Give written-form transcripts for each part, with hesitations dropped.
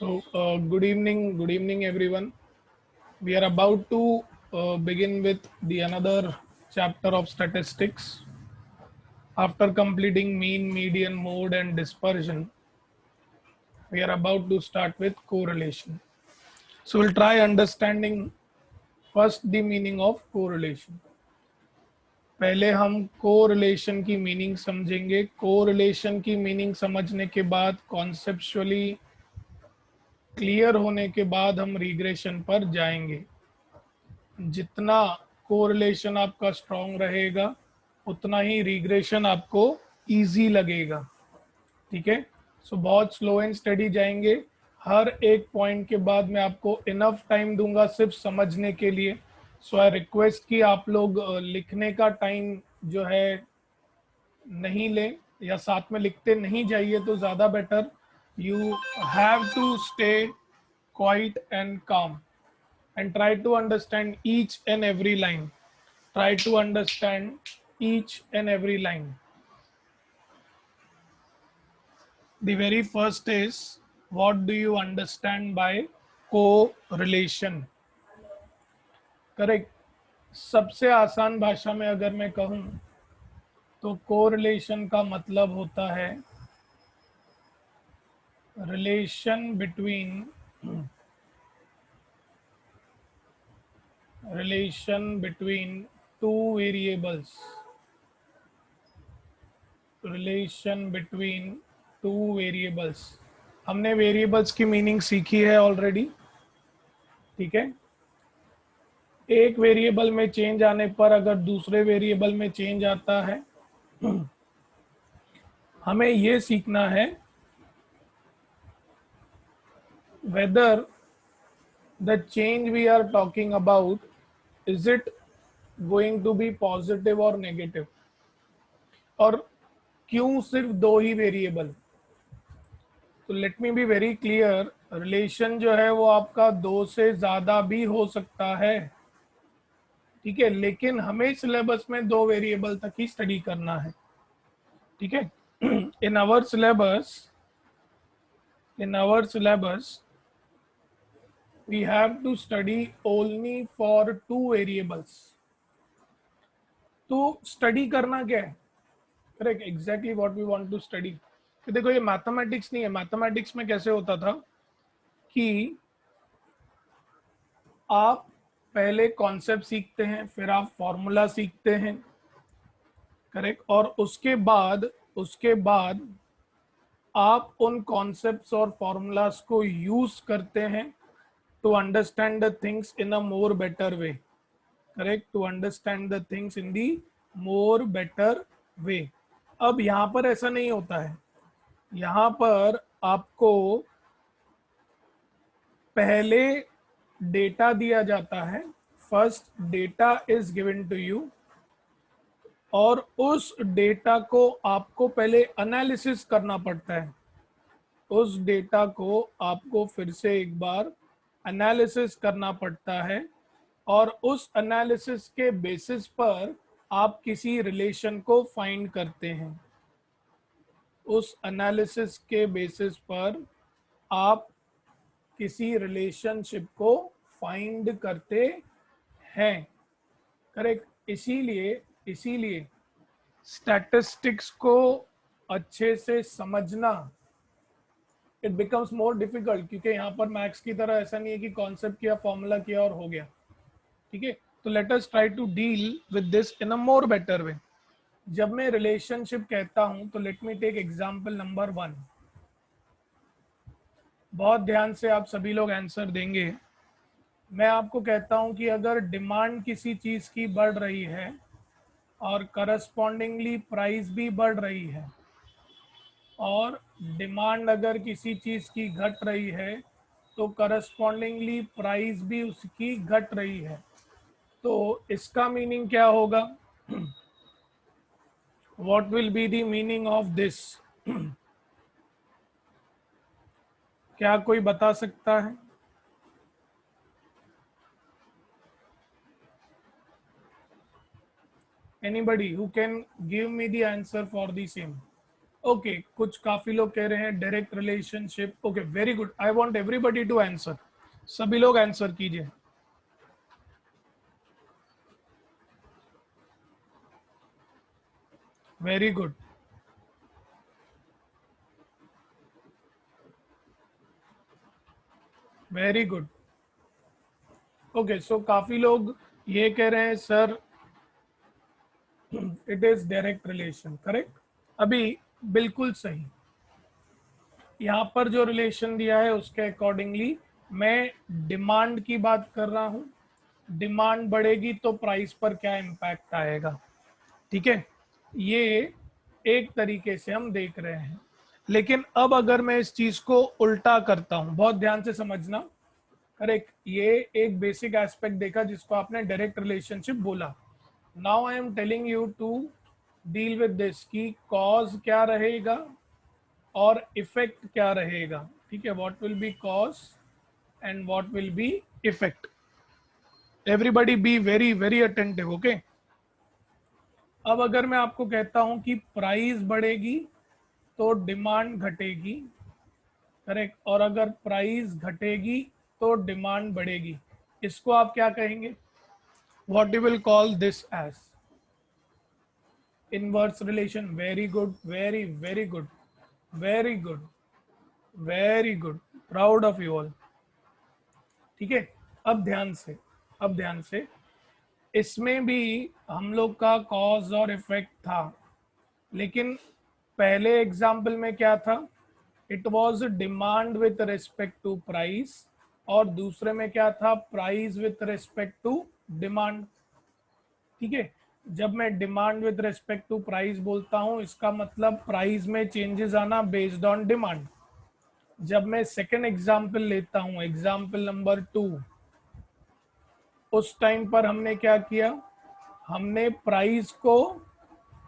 Good evening, everyone. We are about to begin with the another chapter of statistics. After completing mean, median, mode, and dispersion, we are about to start with correlation. So we'll try understanding first the meaning of correlation. पहले हम correlation की meaning समझेंगे. Correlation की meaning समझने के बाद conceptually clear होने के बाद हम रिग्रेशन पर जाएंगे. जितना कोरिलेशन आपका स्ट्रांग रहेगा उतना ही रिग्रेशन आपको इजी लगेगा. ठीक है. सो बहुत स्लो एंड स्टडी जाएंगे. हर एक पॉइंट के बाद मैं आपको इनफ टाइम दूंगा सिर्फ समझने के लिए. सो आई रिक्वेस्ट कि आप लोग लिखने का टाइम जो है नहीं लें या साथ में लिखते नहीं जाइए तो ज़्यादा better. You have to stay quiet and calm and try to understand each and every line. Try to understand each and every line. The very first is, what do you understand by correlation? Correct. सबसे आसान भाषा में अगर मैं कहूं तो correlation का मतलब होता है relation between two variables. Relation between two variables. हमने वेरिएबल्स की मीनिंग सीखी है ऑलरेडी. ठीक है. एक वेरिएबल में चेंज आने पर अगर दूसरे वेरिएबल में चेंज आता है हमें ये सीखना है whether the change we are talking about is it going to be positive और नेगेटिव, और क्यों सिर्फ दो ही वेरिएबल. तो let me be very clear. Relation जो है वो आपका दो से ज्यादा भी हो सकता है. ठीक है. लेकिन हमें सिलेबस में दो वेरिएबल तक ही स्टडी करना है. ठीक है. In our syllabus we have to study only for two variables. तो स्टडी करना क्या है? Correct. Exactly what we want to study. देखो ये मैथमेटिक्स नहीं है. मैथमेटिक्स में कैसे होता था कि आप पहले कॉन्सेप्ट सीखते हैं, फिर आप फॉर्मूला सीखते हैं. करेक्ट. और उसके बाद आप उन कॉन्सेप्ट्स और फॉर्मूलाज को यूज करते हैं to understand the things in a more better way. Correct. To understand the things in the more better way. अब यहाँ पर ऐसा नहीं होता है. यहाँ पर आपको पहले डेटा दिया जाता है. First data is given to you और उस डेटा को आपको पहले एनालिसिस करना पड़ता है. उस डेटा को आपको फिर से एक बार एनालिसिस करना पड़ता है और उस एनालिसिस के बेसिस पर आप किसी रिलेशन को फाइंड करते हैं. उस एनालिसिस के बेसिस पर आप किसी रिलेशनशिप को फाइंड करते हैं. करेक्ट. इसीलिए स्टैटिस्टिक्स को अच्छे से समझना इट बिकम्स मोर डिफिकल्ट, क्योंकि यहाँ पर मैथ्स की तरह ऐसा नहीं है कि कॉन्सेप्ट किया, फॉर्मूला किया और हो गया. ठीक है. तो let us try to deal with this in a more better way. जब मैं रिलेशनशिप कहता हूं तो let me take example number 1. बहुत ध्यान से आप सभी लोग आंसर देंगे. मैं आपको कहता हूं कि अगर डिमांड किसी चीज की बढ़ रही है और करस्पॉन्डिंगली प्राइस भी बढ़ रही है, और डिमांड अगर किसी चीज की घट रही है तो करस्पॉन्डिंगली प्राइस भी उसकी घट रही है, तो इसका मीनिंग क्या होगा? What will be the meaning of this? क्या कोई बता सकता है? Anybody who can give me the answer for the same? Okay कुछ काफी लोग कह रहे हैं direct relationship. Okay very good, I want everybody to answer. सभी लोग आंसर कीजिए। Very good, very good. Okay so काफी लोग ये कह रहे हैं sir it is direct relation, correct. अभी बिल्कुल सही। यहाँ पर जो रिलेशन दिया है उसके अकॉर्डिंगली मैं डिमांड की बात कर रहा हूँ। डिमांड बढ़ेगी तो प्राइस पर क्या इम्पैक्ट आएगा, ठीक है। ये एक तरीके से हम देख रहे हैं। लेकिन अब अगर मैं इस चीज को उल्टा करता हूं, बहुत ध्यान से समझना। करेक्ट, ये एक बेसिक एस्पेक्ट देखा जिसको आपने डायरेक्ट रिलेशनशिप बोला। Now I am telling you to deal with this की कॉज क्या रहेगा और इफेक्ट क्या रहेगा, ठीक है। What will be cause and what will be effect. Everybody be very very attentive, okay. अब अगर मैं आपको कहता हूं कि प्राइस बढ़ेगी तो डिमांड घटेगी, करेक्ट। और अगर प्राइस घटेगी तो डिमांड बढ़ेगी, इसको आप क्या कहेंगे? What you will call this as? Inverse relation. Very good, very very good, very good, very good, proud of you all, ठीक है। अब ध्यान से, अब ध्यान से, इसमें भी हम लोग का कॉज और इफेक्ट था, लेकिन पहले एग्जाम्पल में क्या था? It was demand with respect to price, और दूसरे में क्या था? Price with respect to demand, ठीक है। जब मैं demand with respect to price बोलता हूं, इसका मतलब प्राइस में चेंजेस आना बेस्ड ऑन डिमांड। जब मैं सेकेंड एग्जाम्पल लेता हूं, एग्जाम्पल नंबर 2, उस टाइम पर हमने क्या किया? हमने प्राइस को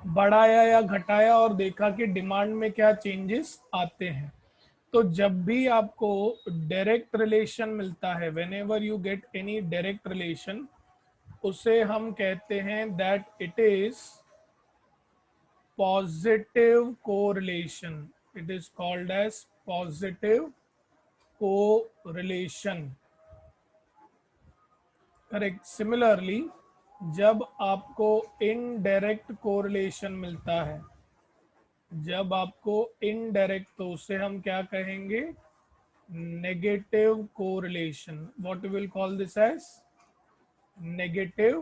बढ़ाया या घटाया और देखा कि डिमांड में क्या चेंजेस आते हैं। तो जब भी आपको डायरेक्ट रिलेशन मिलता है, whenever you get any direct relation, उसे हम कहते हैं that it is positive correlation. It is called as positive correlation, correct. Similarly जब आपको इनडायरेक्ट कोरिलेशन मिलता है, जब आपको इनडायरेक्ट, तो उसे हम क्या कहेंगे? Negative correlation. What will call this as? Negative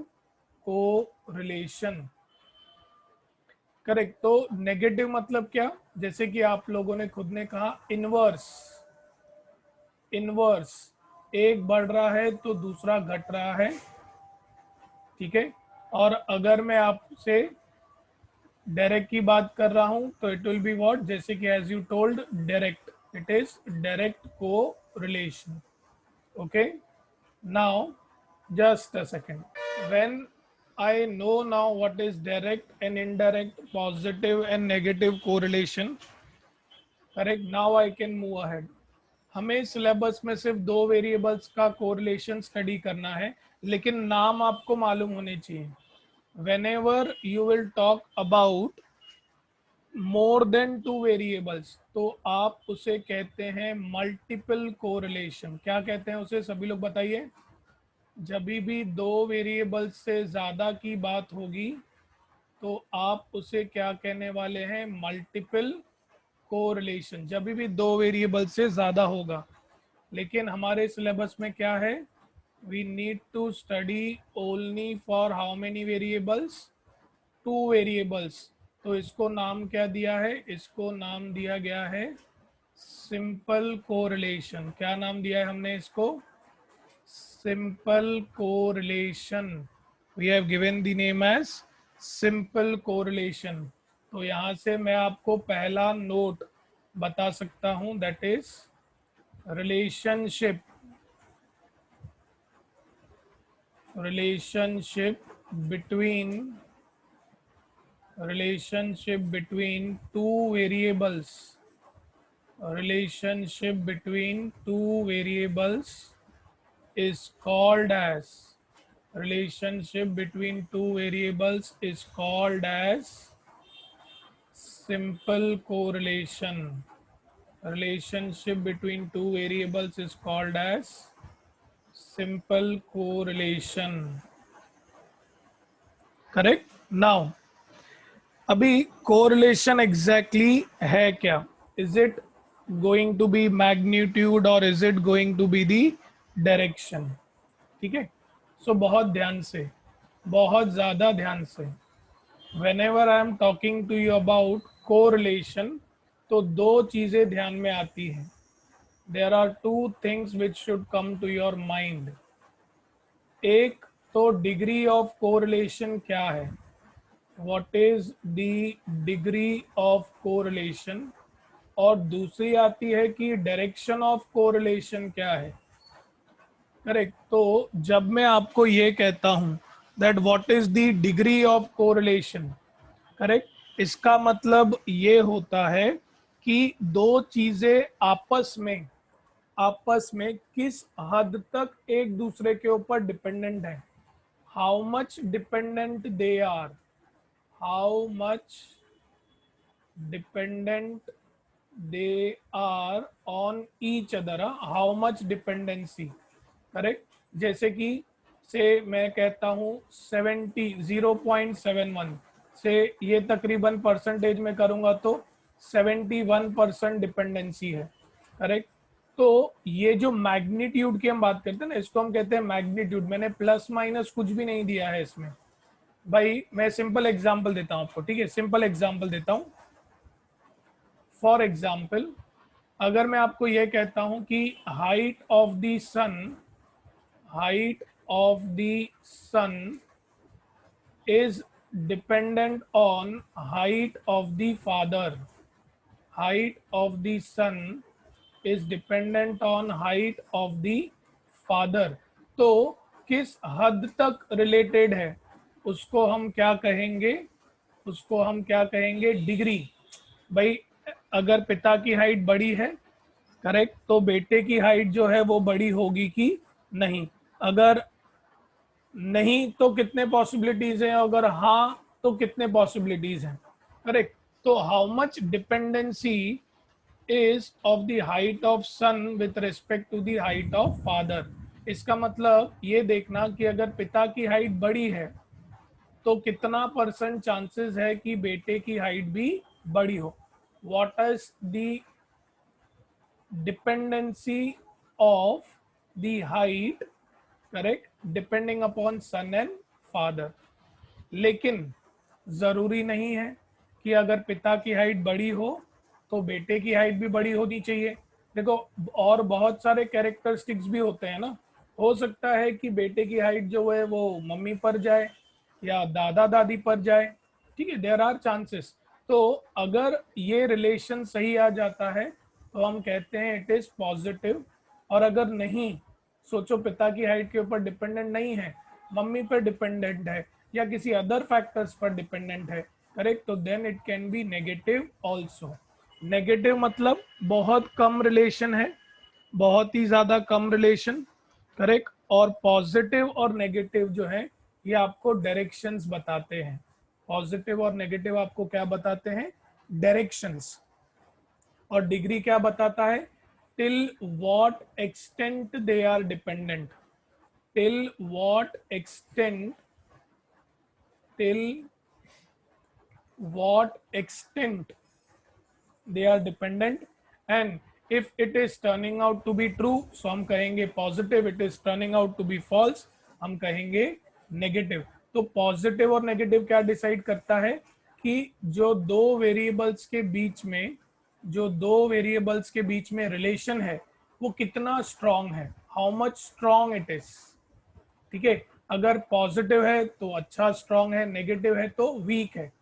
correlation, correct. तो नेगेटिव मतलब क्या? जैसे कि आप लोगों ने खुद ने कहा इनवर्स। इनवर्स, एक बढ़ रहा है तो दूसरा घट रहा है, ठीक है। और अगर मैं आपसे डायरेक्ट की बात कर रहा हूं तो इट विल बी व्हाट? जैसे कि as you told direct, it is direct को relation, okay. Now just a second. When I know now what is direct and indirect, positive and negative correlation, correct, now I can move ahead. हमें syllabus में सिर्फ दो variables का correlation study करना है, लेकिन नाम आपको मालूम होने चाहिए। whenever you will talk about more than two variables, तो आप उसे कहते हैं मल्टीपल कोरिलेशन। क्या कहते हैं उसे? सभी लोग बताइए। जब भी दो वेरिएबल से ज़्यादा की बात होगी तो आप उसे क्या कहने वाले हैं? Multiple correlation. जब भी दो वेरिएबल से ज़्यादा होगा। लेकिन हमारे सिलेबस में क्या है? We need to study only for how many variables? Two variables. तो इसको नाम क्या दिया है? इसको नाम दिया गया है सिंपल कोरिलेशन। क्या नाम दिया है हमने इसको? simple correlation. We have given the name as simple correlation. तो यहाँ से मैं आपको पहला नोट बता सकता हूँ, that is relationship. Relationship between, relationship between two variables, relationship between two variables is called as, relationship between two variables is called as simple correlation. Relationship between two variables is called as simple correlation. Correct? Now, अभी correlation exactly है क्या? Is it going to be magnitude or is it going to be the direction? ठीक है, सो बहुत ध्यान से, बहुत ज्यादा ध्यान से, whenever I am talking to you about correlation, तो दो चीजें ध्यान में आती हैं. There are two things which should come to your mind. एक तो डिग्री ऑफ कोरिलेशन क्या है, what is the degree of correlation, और दूसरी आती है कि डायरेक्शन ऑफ कोरिलेशन क्या है. करेक्ट. तो जब मैं आपको ये कहता हूं that what is the degree of correlation, correct, इसका मतलब ये होता है कि दो चीजें आपस में किस हद तक एक दूसरे के ऊपर डिपेंडेंट है. How much dependent they are, how much dependent they are on each other, how much dependency. Correct. जैसे कि से मैं कहता हूं 0.71 से ये तकरीबन परसेंटेज में करूंगा तो 71% डिपेंडेंसी है. करेक्ट. तो ये जो मैग्नीट्यूड की हम बात करते हैं ना, इसको हम कहते हैं मैग्नीट्यूड. मैंने प्लस माइनस कुछ भी नहीं दिया है इसमें भाई. मैं सिंपल एग्जांपल देता हूं आपको, ठीक है, सिंपल एग्जांपल देता हूं. फॉर एग्जांपल, अगर मैं आपको ये कहता हूं कि height of the sun, height of the sun is dependent on height of the father, height of the sun is dependent on height of the father. तो किस हद तक रिलेटेड है उसको हम क्या कहेंगे, उसको हम क्या कहेंगे, डिग्री. भाई अगर पिता की हाइट बड़ी है, करेक्ट, तो बेटे की हाइट जो है वो बड़ी होगी कि नहीं. अगर नहीं तो कितने पॉसिबिलिटीज हैं, अगर हाँ तो कितने पॉसिबिलिटीज हैं. करेक्ट. तो how much dependency is of the height of son with respect to the height of father. इसका मतलब ये देखना कि अगर पिता की हाइट बड़ी है तो कितना परसेंट चांसेस है कि बेटे की हाइट भी बड़ी हो. What is the dependency of the height, correct, depending upon son and father. लेकिन जरूरी नहीं है कि अगर पिता की हाइट बड़ी हो तो बेटे की हाइट भी बड़ी होनी चाहिए. देखो, और बहुत सारे कैरेक्टरिस्टिक्स भी होते हैं ना. हो सकता है कि बेटे की हाइट जो है वो मम्मी पर जाए या दादा दादी पर जाए. ठीक है, देयर आर चांसेस. तो अगर ये रिलेशन सही आ जाता है तो हम कहते हैं इट इज पॉजिटिव. और अगर नहीं, सोचो पिता की हाइट के ऊपर डिपेंडेंट नहीं है, मम्मी पर डिपेंडेंट है या किसी अदर फैक्टर्स पर डिपेंडेंट है, करेक्ट, तो then it can be negative also. Negative मतलब बहुत कम रिलेशन है, बहुत ही ज्यादा कम रिलेशन. करेक्ट. और पॉजिटिव और नेगेटिव जो है ये आपको डायरेक्शंस बताते हैं. पॉजिटिव और नेगेटिव आपको क्या बताते हैं, डायरेक्शंस. और डिग्री क्या बताता है, till what extent they are dependent, till what extent, till what extent they are dependent. And if it is turning out to be true, so हम कहेंगे positive. It is turning out to be false, हम कहेंगे negative. तो positive और negative क्या decide करता है कि जो दो वेरिएबल्स के बीच में, जो दो वेरिएबल्स के बीच में रिलेशन है वो कितना स्ट्रांग है, how much strong it is. ठीक है, अगर पॉजिटिव है तो अच्छा स्ट्रांग है, नेगेटिव है तो वीक है.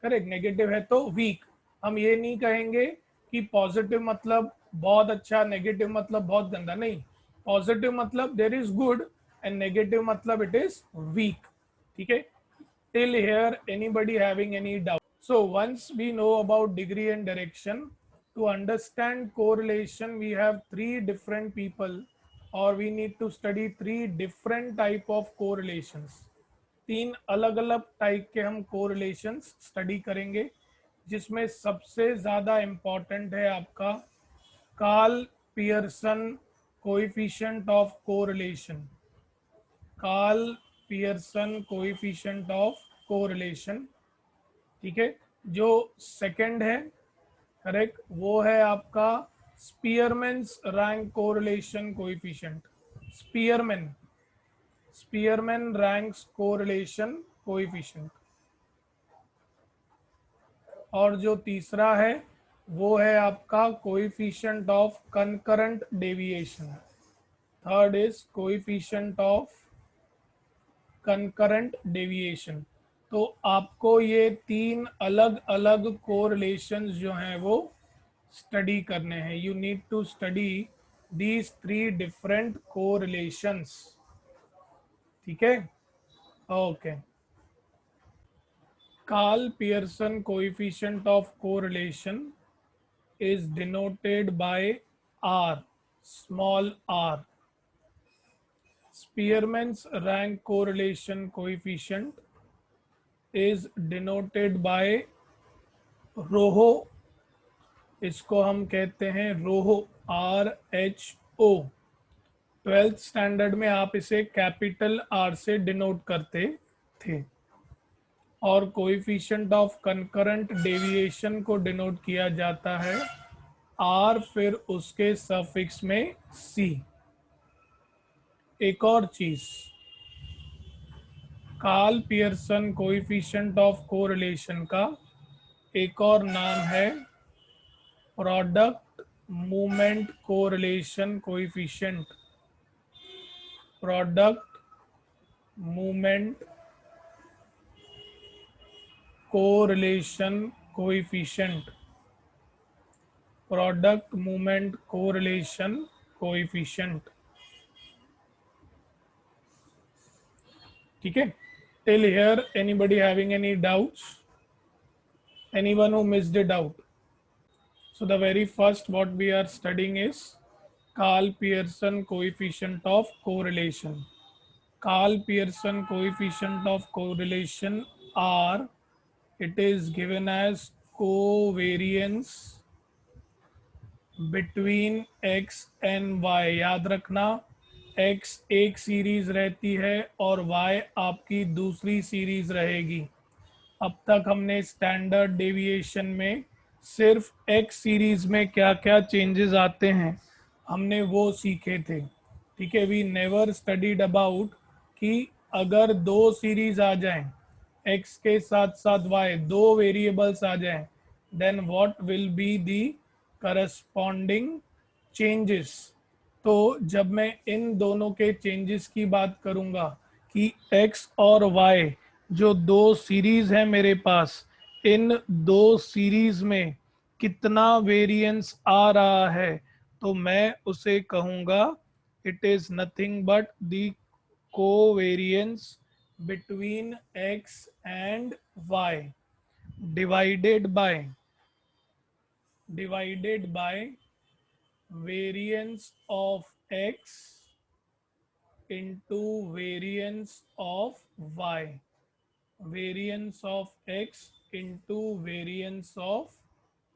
करेक्ट, नेगेटिव है तो वीक. हम ये नहीं कहेंगे कि पॉजिटिव मतलब बहुत अच्छा, नेगेटिव मतलब बहुत गंदा. नहीं, पॉजिटिव मतलब there is good and negative मतलब इट इज वीक. ठीक है. Till here anybody having any doubt? So once we know about degree and direction, to understand correlation we have three different people, or we need to study three different type of correlations. तीन अलग अलग type के हम correlations study करेंगे. जिसमें सबसे ज्यादा important है आपका Karl Pearson coefficient of correlation. Karl Pearson coefficient of correlation, ठीक है। जो सेकंड है, करेक्ट, वो है आपका Spearman's rank correlation coefficient. Spearman Spearman ranks correlation coefficient. और जो तीसरा है वो है आपका coefficient of concurrent deviation. Third is coefficient of concurrent deviation. तो आपको ये तीन अलग अलग कोरिलेशंस जो हैं वो स्टडी करने हैं। You need to study these three different correlations, ठीक है। Okay, Karl Pearson coefficient of correlation is denoted by R, small r. Spearman's rank correlation coefficient is denoted by rho, इसको हम कहते हैं rho, RHO। 12th स्टैंडर्ड में आप इसे capital R से डिनोट करते थे। और कोएफिशिएंट ऑफ कंकरेंट डेविएशन को डिनोट किया जाता है R फिर उसके सफिक्स में C। एक और चीज, Karl Pearson coefficient of correlation का एक और नाम है product movement correlation coefficient. Product movement correlation coefficient. Product movement correlation coefficient, ठीक है। Till here anybody having any doubts? Anyone who missed it out? So the very first what we are studying is Karl Pearson coefficient of correlation. Karl Pearson coefficient of correlation R, it is given as covariance between x and y। याद रखना, x एक series रहती है और y आपकी दूसरी series रहेगी। अब तक हमने स्टैंडर्ड डेविएशन में सिर्फ एक्स सीरीज में क्या क्या चेंजेस आते हैं हमने वो सीखे थे, ठीक है। वी नेवर स्टडीड अबाउट कि अगर दो सीरीज आ जाएं, एक्स के साथ साथ वाई दो वेरिएबल्स आ जाएं, then what will be the corresponding changes. तो जब मैं इन दोनों के चेंजेस की बात करूंगा कि एक्स और वाई जो दो सीरीज है मेरे पास, इन दो सीरीज में कितना वेरिएंस आ रहा है, तो मैं उसे कहूंगा it is nothing but the covariance between x and y divided by variance of x into variance of y, variance of x into variance of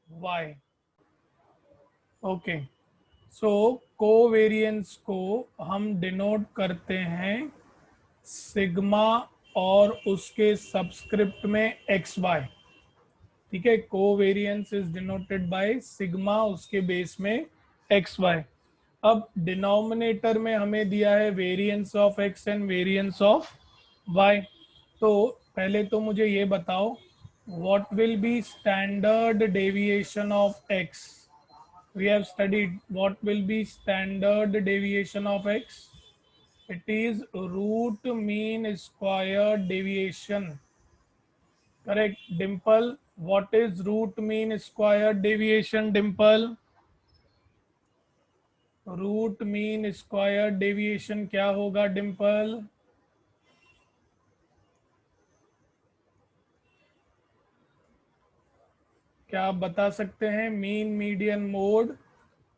y। Okay, so covariance को हम डिनोट करते हैं सिग्मा और उसके subscript में x y, ठीक है। Covariance is denoted by sigma, उसके बेस में एक्स वाई। अब डिनोमिनेटर में हमें दिया है variance of x and variance of y. तो पहले तो मुझे ये बताओ, what will be standard deviation of x? We have studied what will be standard deviation of x. It is root mean square deviation, correct. Dimple, what is root mean square deviation? Dimple, root mean square deviation क्या होगा डिम्पल? क्या आप बता सकते हैं? Mean median mode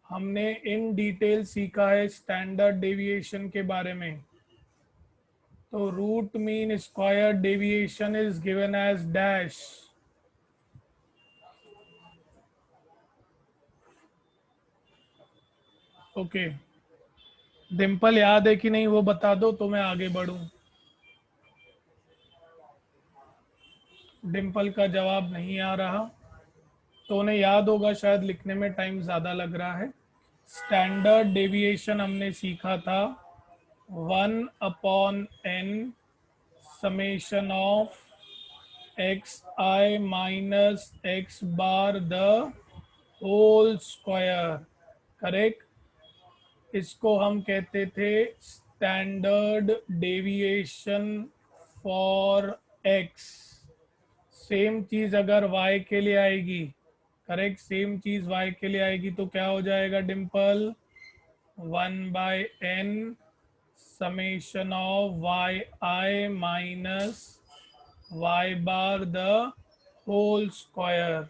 हमने in detail सीखा है स्टैंडर्ड डेविएशन के बारे में। तो root mean square deviation is given as dash, okay, Dimple याद है कि नहीं वो बता दो तो मैं आगे बढ़ूं। डिम्पल का जवाब नहीं आ रहा, तो उन्हें याद होगा शायद, लिखने में टाइम ज़्यादा लग रहा है। स्टैंडर्ड डेविएशन हमने सीखा था 1/n summation of x i minus x bar the whole square, correct. इसको हम कहते थे standard deviation for x. Same चीज अगर y के लिए आएगी, करेक्ट, सेम चीज y के लिए आएगी तो क्या हो जाएगा Dimple? 1/n summation of y i minus y bar the whole square.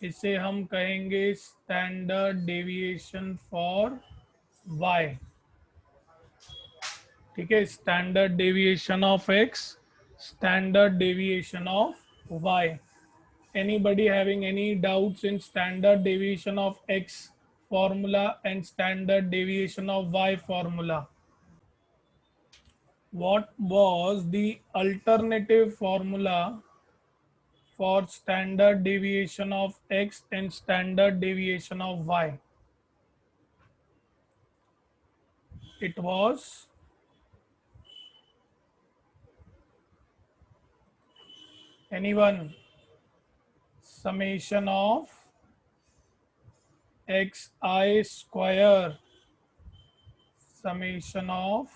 इसे हम कहेंगे स्टैंडर्ड डेविएशन फॉर y। ठीक है, standard deviation of x, standard deviation of y। Anybody having any doubts in standard deviation of x formula and standard deviation of y formula? What was the alternative formula for standard deviation of x and standard deviation of y? It was anyone? Summation of xi square, summation of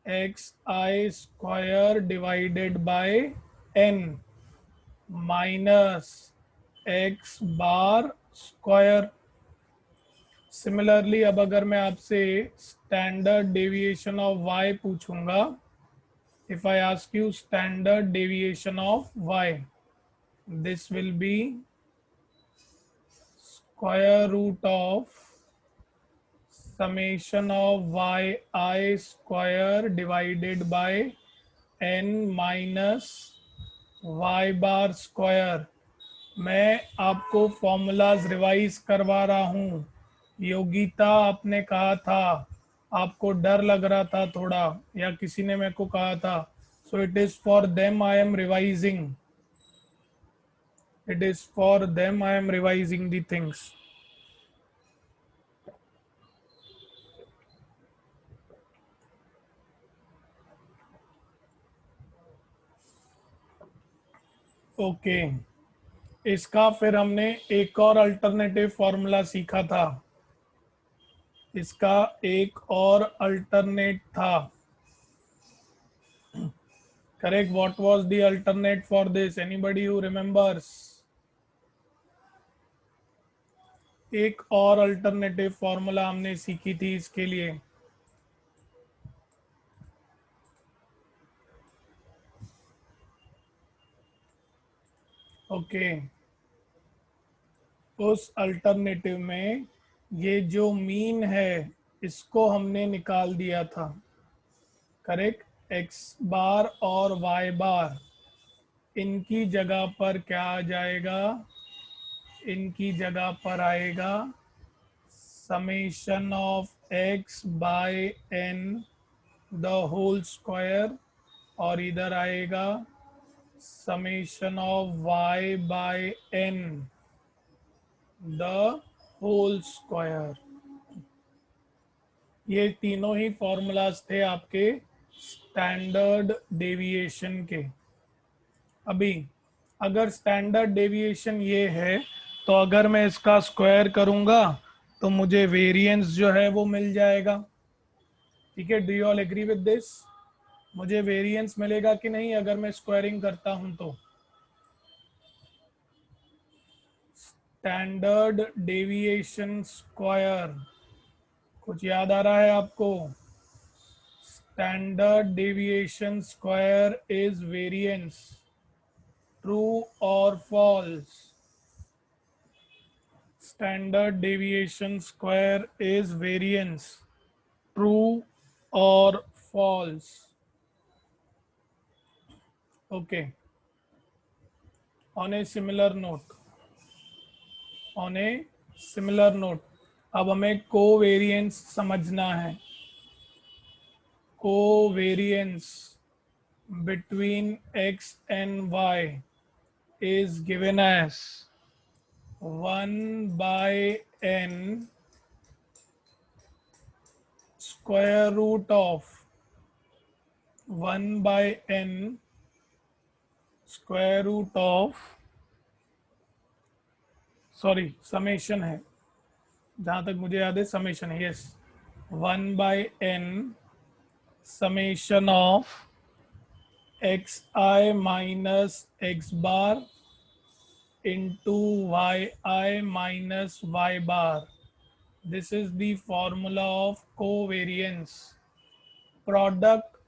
xi square divided by n minus x bar square. Similarly अब अगर मैं आपसे standard deviation of y पूछूंगा, if I ask you standard deviation of y, this will be square root of summation of y i square divided by N minus y bar square. मैं आपको formulas revise करवा रहा हूँ। योगिता, आपने कहा था आपको डर लग रहा था थोड़ा, या किसी ने मेरे को कहा था, so it is for them I am revising, it is for them I am revising the things. Okay, इसका फिर हमने एक और अल्टरनेटिव फॉर्मूला सीखा था। इसका एक और अल्टरनेट था, correct. What was the alternate for this? Anybody who remembers? एक और अल्टरनेटिव फॉर्मूला हमने सीखी थी इसके लिए। ओके, उस अल्टरनेटिव में ये जो मीन है इसको हमने निकाल दिया था, करेक्ट। एक्स बार और वाई बार, इनकी जगह पर क्या आ जाएगा? इनकी जगह पर आएगा summation of x by n the whole square, और इधर आएगा summation of y by n the whole square. ये तीनों ही फॉर्मूलाज थे आपके स्टैंडर्ड डेविएशन के। अभी अगर स्टैंडर्ड डेविएशन ये है, तो अगर मैं इसका स्क्वायर करूंगा तो मुझे वेरिएंस जो है वो मिल जाएगा। ठीक है, do you all agree with this? मुझे वेरिएंस मिलेगा कि नहीं अगर मैं स्क्वायरिंग करता हूं तो? स्टैंडर्ड डेविएशन स्क्वायर, कुछ याद आ रहा है आपको? Standard deviation square is variance, true और false? Standard deviation square is variance, true और false? Okay, on a similar note, on a similar note, अब हमें कोवेरिएंस समझना है। Covariance between x and y is given as 1 by n square root of 1 by n square root of, sorry summation है, जहां तक मुझे याद है समेशन है, yes, 1 by n summation of xi minus x bar into yi minus y bar. This is the formula of covariance. Product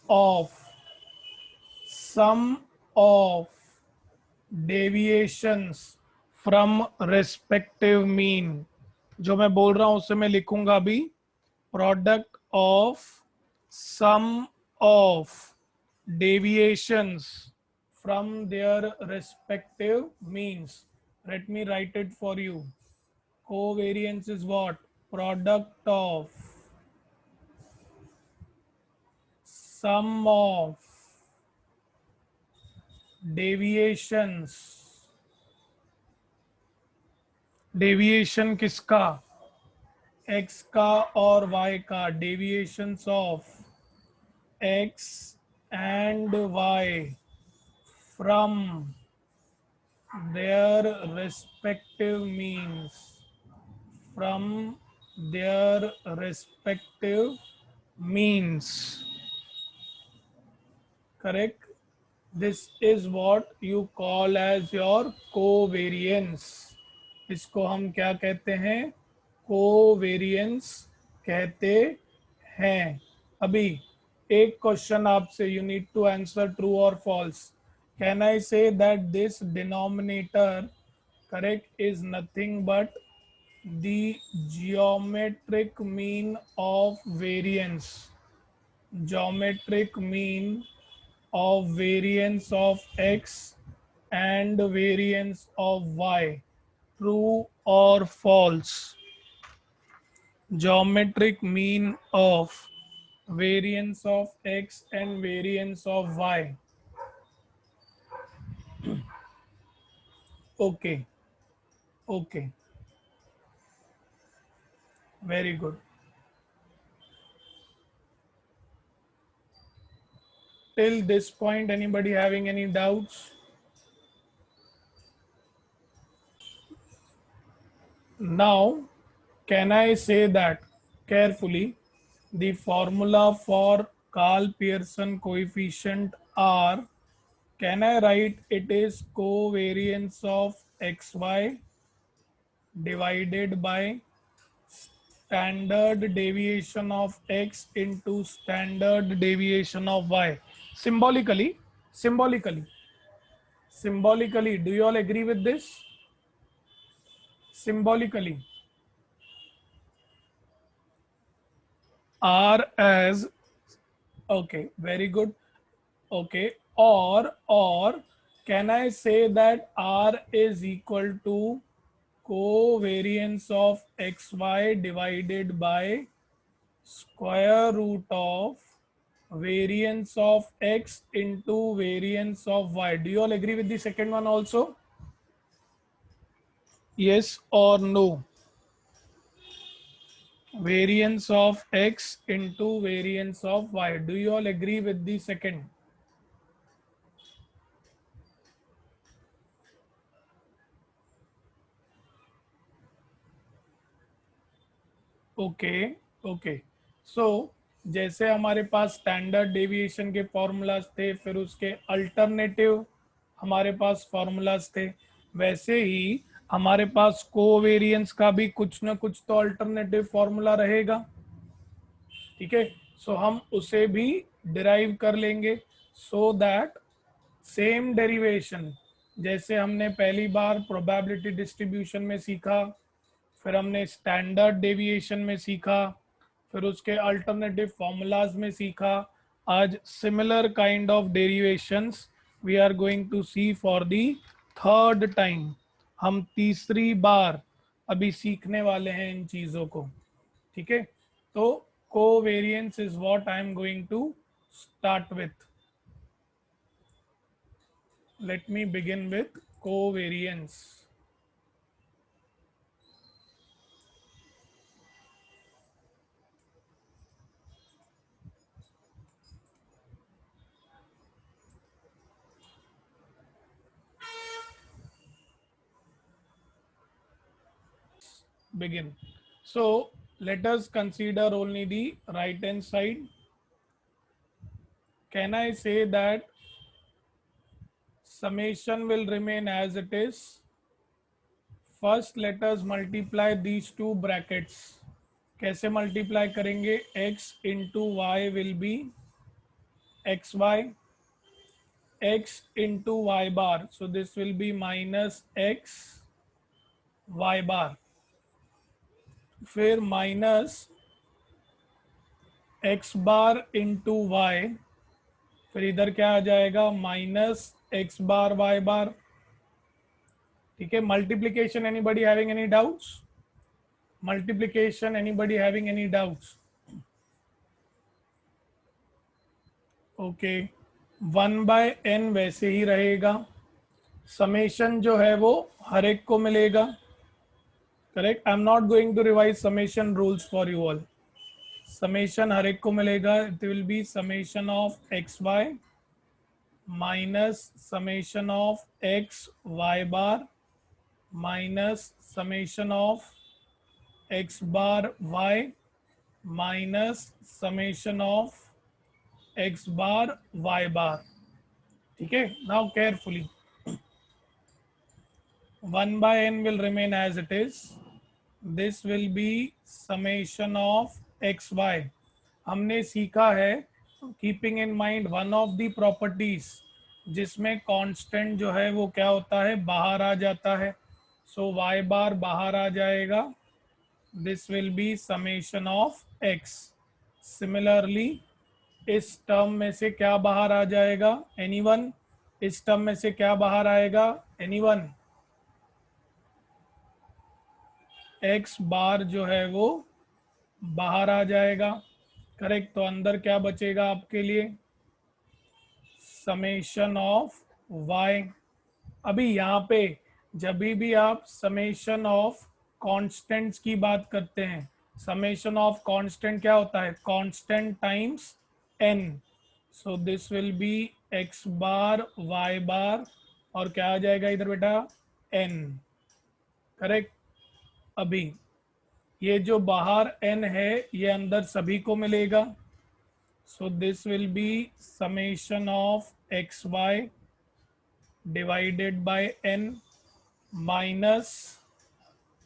of sum of deviations from respective mean. जो मैं बोल रहा हूं उससे मैं लिखूंगा अभी, product of sum of deviations from their respective means. Let me write it for you. Covariance is what? Product of sum of deviations. Deviation किसका? x का और y का. Deviations of x and y from their respective means. From their respective means. Correct? This is what you call as your covariance. इसको हम क्या कहते हैं? Covariance कहते हैं. अभी एक क्वेश्चन आपसे, you need to answer true और false. Can I say that this denominator, correct, is nothing but the geometric mean of variance? Geometric mean of variance of x and variance of y. True or false? Geometric mean of variance of x and variance of y. Okay, okay, very good. Till this point, anybody having any doubts? Now, can I say that carefully? The formula for Karl Pearson coefficient R, can I write it is covariance of xy divided by standard deviation of x into standard deviation of y. Symbolically, do you all agree with this? Symbolically, R as, okay, very good. Okay, or can I say that R is equal to covariance of xy divided by square root of variance of x into variance of y? Do you all agree with the second one also? Yes or no? Variance of x into variance of y. Do you all agree with the second? Okay okay. So जैसे हमारे पास standard deviation के formulas थे, फिर उसके alternative हमारे पास formulas थे, वैसे ही हमारे पास कोवेरिएंस का भी कुछ ना कुछ तो अल्टरनेटिव फॉर्मूला रहेगा. ठीक है, सो हम उसे भी डिराइव कर लेंगे, सो दैट सेम डेरिवेशन जैसे हमने पहली बार प्रोबेबिलिटी डिस्ट्रीब्यूशन में सीखा, फिर हमने स्टैंडर्ड डेविएशन में सीखा, फिर उसके अल्टरनेटिव फॉर्मूलाज में सीखा, आज similar kind of derivations we are going to see for the third time. हम तीसरी बार अभी सीखने वाले हैं इन चीज़ों को, ठीक है। तो covariance is what I am going to start with. Let me begin with covariance. Begin. So let us consider only the right hand side. Can I say that summation will remain as it is? First let us multiply these two brackets. कैसे multiply करेंगे? X into y will be xy, x into y bar, so this will be minus x y bar, फिर minus x bar into y, फिर इधर क्या आ जाएगा? Minus x bar Y bar, ठीक है। Multiplication, anybody having any doubts? Multiplication, anybody having any doubts? Okay, 1/n वैसे ही रहेगा। Summation जो है वो हर एक को मिलेगा, correct. I am not going to revise summation rules for you all. Summation हर एक को मिलेगा। It will be summation of x Y minus summation of x Y bar minus summation of X bar Y minus summation of X bar Y bar, ठीक है। Now carefully, 1/n will remain as it is. This will be summation of xy. हमने सीखा है, keeping in mind one of the properties जिसमें constant जो है वो क्या होता है? बाहर आ जाता है। सो y बार बाहर आ जाएगा। This will be summation of x। Similarly इस टर्म में से क्या बाहर आ जाएगा? एनीवन? इस टर्म में से क्या बाहर आएगा? एनीवन? x बार जो है वो बाहर आ जाएगा, करेक्ट। तो अंदर क्या बचेगा आपके लिए? Summation of y। अभी यहाँ पे जब भी आप समेशन ऑफ कांस्टेंट्स की बात करते हैं, समेशन ऑफ कांस्टेंट क्या होता है? Constant times n। So this will B x bar y बार और क्या आ जाएगा इधर बेटा? n, correct. अभी ये जो बाहर n है ये अंदर सभी को मिलेगा। So this will be summation of x y divided by n minus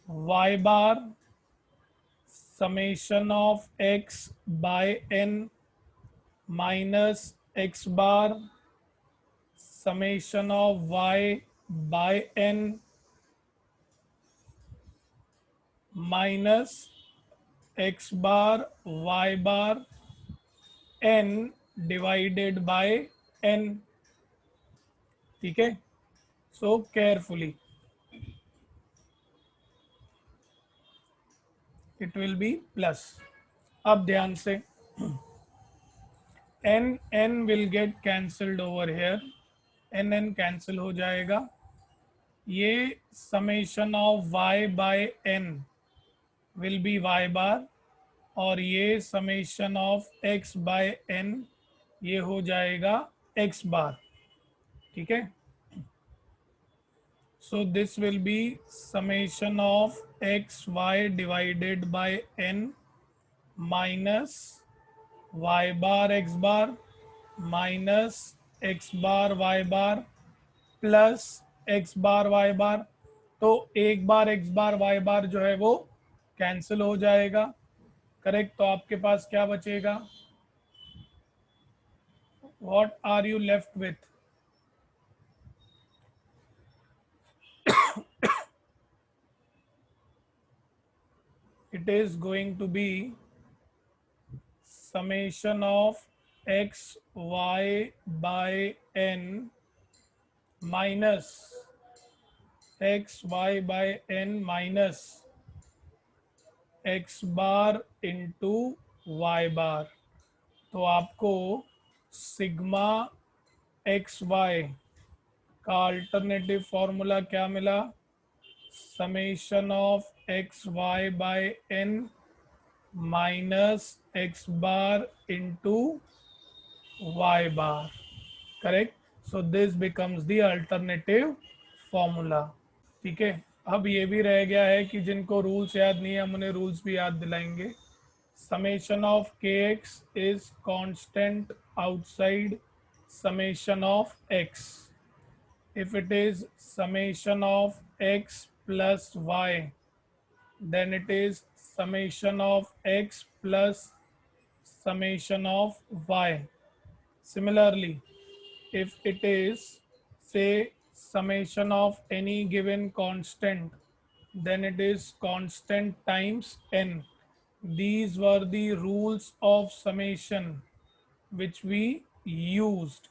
y bar summation of x by n minus x bar summation of y by n minus x bar y bar n divided by n, ठीक है। So carefully, it will be plus. अब ध्यान से, n will get cancelled over here, n cancel हो जाएगा। ये summation of y by n will be y बार और ये summation of x by n ये हो जाएगा x बार, ठीक है। So this will be summation of x y divided by n minus y bar x bar minus x bar y bar plus x bar y bar. तो एक बार x bar y बार जो है वो cancel हो जाएगा, correct. तो आपके पास क्या बचेगा? What are you left with? It is going to be summation of x y by n minus x y by n minus X bar into Y bar. तो आपको सिग्मा एक्स वाई का alternative formula क्या मिला? Summation of x Y by N minus x bar into Y bar. Correct. So this becomes the alternative formula. ठीक है। अब ये भी रह गया है कि जिनको रूल्स याद नहीं है हम उन्हें रूल्स भी याद दिलाएंगे। समेशन ऑफ के x is constant outside summation of x. If it is summation of x plus y, then it is summation of x plus summation of y. Similarly, if it is, say, summation of any given constant, then it is constant times n. These were the rules of summation which we used.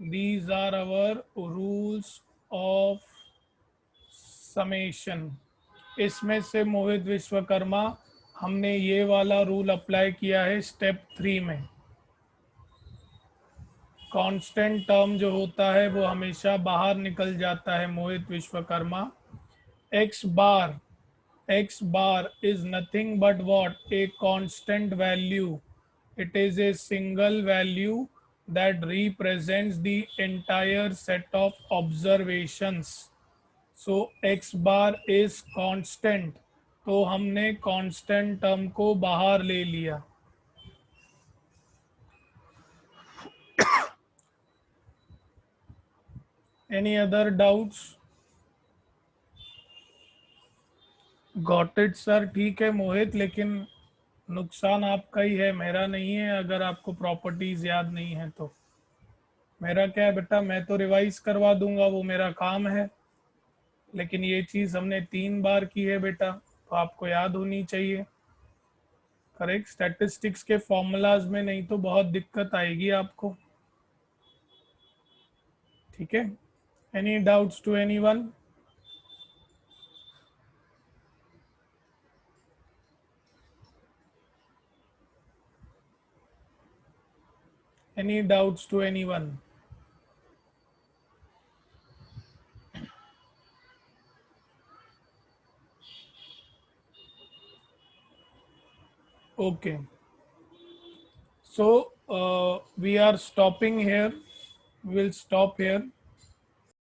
These are our rules of summation. इसमें से मोहित विश्वकर्मा हमने ये वाला rule apply किया है step 3 में। Constant term जो होता है वो हमेशा बाहर निकल जाता है Mohit Vishwakarma. X bar is nothing but what? A constant value. It is a single value that represents the entire set of observations. So X bar is constant, तो हमने कांस्टेंट टर्म को बाहर ले लिया। Any other doubts? Got it sir. ठीक है मोहित, लेकिन नुकसान आपका ही है, मेरा नहीं है। अगर आपको प्रॉपर्टीज याद नहीं है तो मेरा क्या है बेटा, मैं तो रिवाइज करवा दूंगा, वो मेरा काम है। लेकिन ये चीज़ हमने 3 बार की है बेटा, तो आपको याद होनी चाहिए। करेक्ट। स्टैटिस्टिक्स के फॉर्मूलाज में नहीं तो बहुत दिक्कत आएगी आपको। ठीक है। Any doubts to anyone? Any doubts to anyone? Okay. So we are stopping here. We'll stop here.